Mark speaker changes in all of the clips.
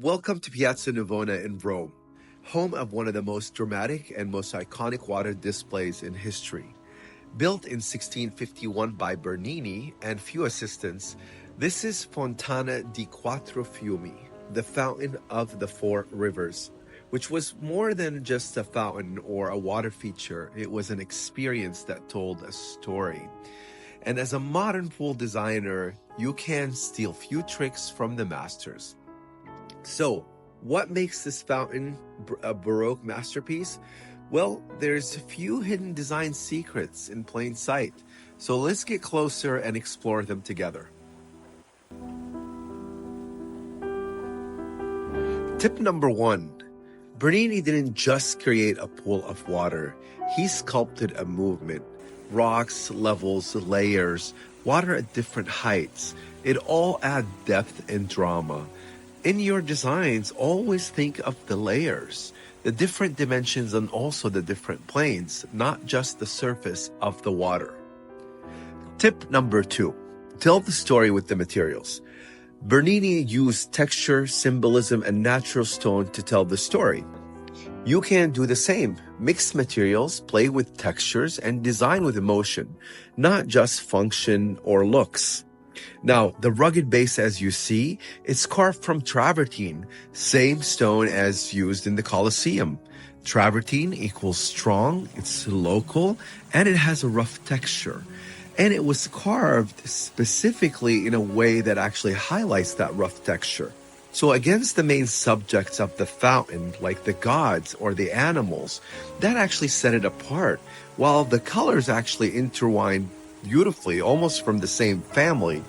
Speaker 1: Welcome to Piazza Navona in Rome, home of one of the most dramatic and most iconic water displays in history. Built in 1651 by Bernini and few assistants, this is Fontana di Quattro Fiumi, the Fountain of the Four Rivers, which was more than just a fountain or a water feature. It was an experience that told a story. And as a modern pool designer, you can steal few tricks from the masters. So, what makes this fountain a Baroque masterpiece? Well, there's a few hidden design secrets in plain sight. So let's get closer and explore them together. Tip number 1. Bernini didn't just create a pool of water. He sculpted a movement. Rocks, levels, layers, water at different heights. It all adds depth and drama. In your designs, always think of the layers, the different dimensions, and also the different planes, not just the surface of the water. Tip number 2. Tell the story with the materials. Bernini used texture, symbolism, and natural stone to tell the story. You can do the same. Mix materials, play with textures, and design with emotion, not just function or looks. Now, the rugged base, as you see, it's carved from travertine, same stone as used in the Colosseum. Travertine equals strong, it's local, and it has a rough texture. And it was carved specifically in a way that actually highlights that rough texture. So against the main subjects of the fountain, like the gods or the animals, that actually set it apart, while the colors actually intertwine beautifully, almost from the same family.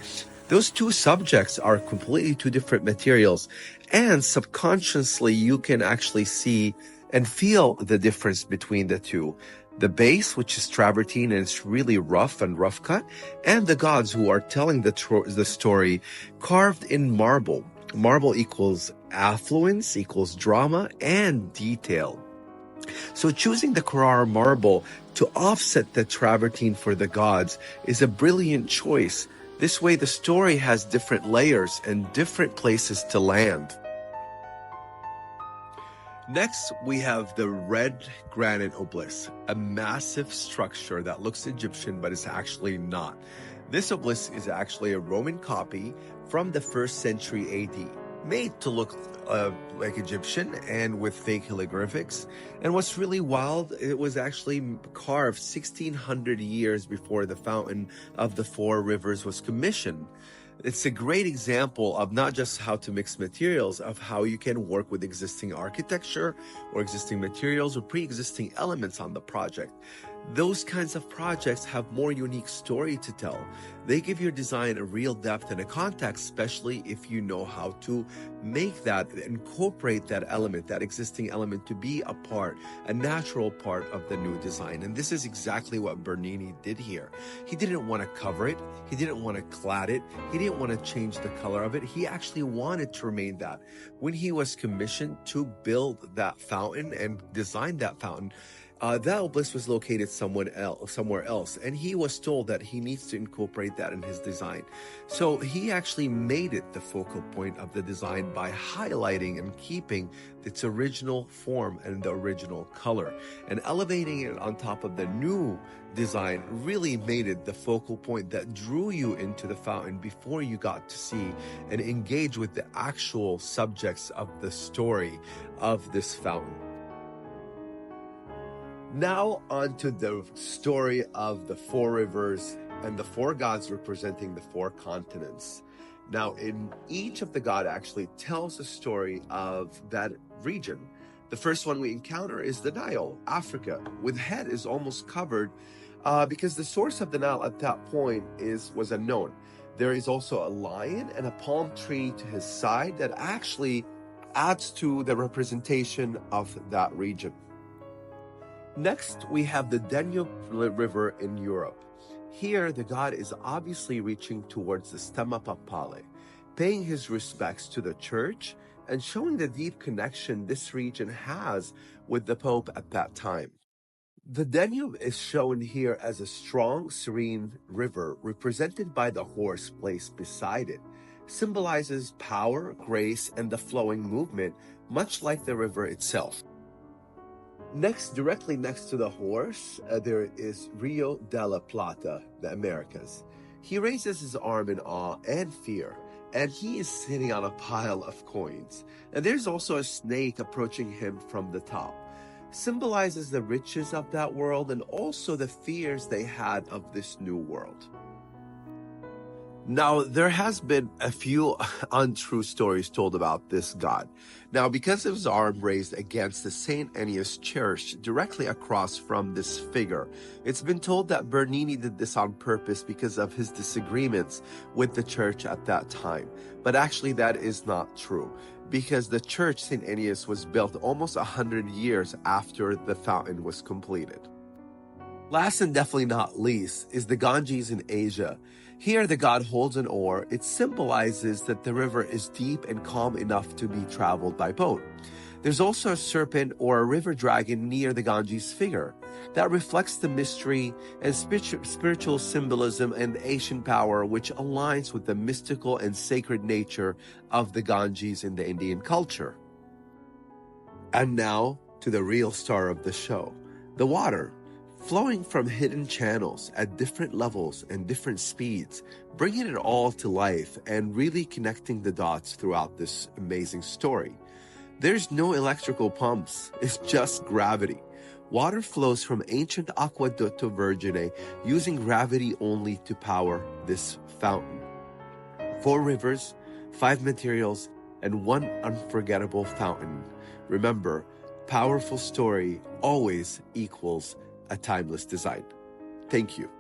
Speaker 1: Those two subjects are completely two different materials, and subconsciously you can actually see and feel the difference between the two. The base, which is travertine and it's really rough and rough cut, and the gods who are telling the story carved in marble. Marble equals affluence, equals drama and detail. So choosing the Carrara marble to offset the travertine for the gods is a brilliant choice. This way the story has different layers and different places to land. Next, we have the red granite obelisk, a massive structure that looks Egyptian but is actually not. This obelisk is actually a Roman copy from the 1st century AD, made to look like Egyptian and with fake hieroglyphics. And what's really wild, it was actually carved 1600 years before the Fountain of the Four Rivers was commissioned. It's a great example of not just how to mix materials, of how you can work with existing architecture or existing materials or pre-existing elements on the project. Those kinds of projects have more unique story to tell. They give your design a real depth and a context, especially if you know how to make that, incorporate that element, that existing element to be a part, a natural part of the new design. And this is exactly what Bernini did here. He didn't want to cover it. He didn't want to clad it. He didn't want to change the color of it. He actually wanted to remain that. When he was commissioned to build that fountain and design that fountain, that obelisk was located somewhere else, and he was told that he needs to incorporate that in his design. So he actually made it the focal point of the design by highlighting and keeping its original form and the original color, and elevating it on top of the new design really made it the focal point that drew you into the fountain before you got to see and engage with the actual subjects of the story of this fountain. Now on to the story of the four rivers and the four gods representing the four continents. Now, in each of the god actually tells a story of that region. The first one we encounter is the Nile, Africa, with head is almost covered because the source of the Nile at that point was unknown. There is also a lion and a palm tree to his side that actually adds to the representation of that region. Next, we have the Danube River in Europe. Here, the god is obviously reaching towards the Stemma Papale, paying his respects to the church and showing the deep connection this region has with the Pope at that time. The Danube is shown here as a strong, serene river represented by the horse placed beside it. symbolizes power, grace, and the flowing movement, much like the river itself. Next, directly next to the horse, there is Rio de la Plata, the Americas. He raises his arm in awe and fear, and he is sitting on a pile of coins. And there's also a snake approaching him from the top. Symbolizes the riches of that world and also the fears they had of this new world. Now, there has been a few untrue stories told about this god. Now, because of his arm raised against the St. Ennius Church directly across from this figure, it's been told that Bernini did this on purpose because of his disagreements with the church at that time. But actually, that is not true, because the church St. Ennius was built almost 100 years after the fountain was completed. Last and definitely not least is the Ganges in Asia. Here the god holds an oar. It symbolizes that the river is deep and calm enough to be traveled by boat. There's also a serpent or a river dragon near the Ganges figure that reflects the mystery and spiritual symbolism and Asian power, which aligns with the mystical and sacred nature of the Ganges in the Indian culture. And now to the real star of the show, the water. Flowing from hidden channels at different levels and different speeds, bringing it all to life and really connecting the dots throughout this amazing story. There's no electrical pumps, it's just gravity. Water flows from ancient Aquedotto Vergine using gravity only to power this fountain. 4 rivers, 5 materials, and 1 unforgettable fountain. Remember, powerful story always equals a timeless design. Thank you.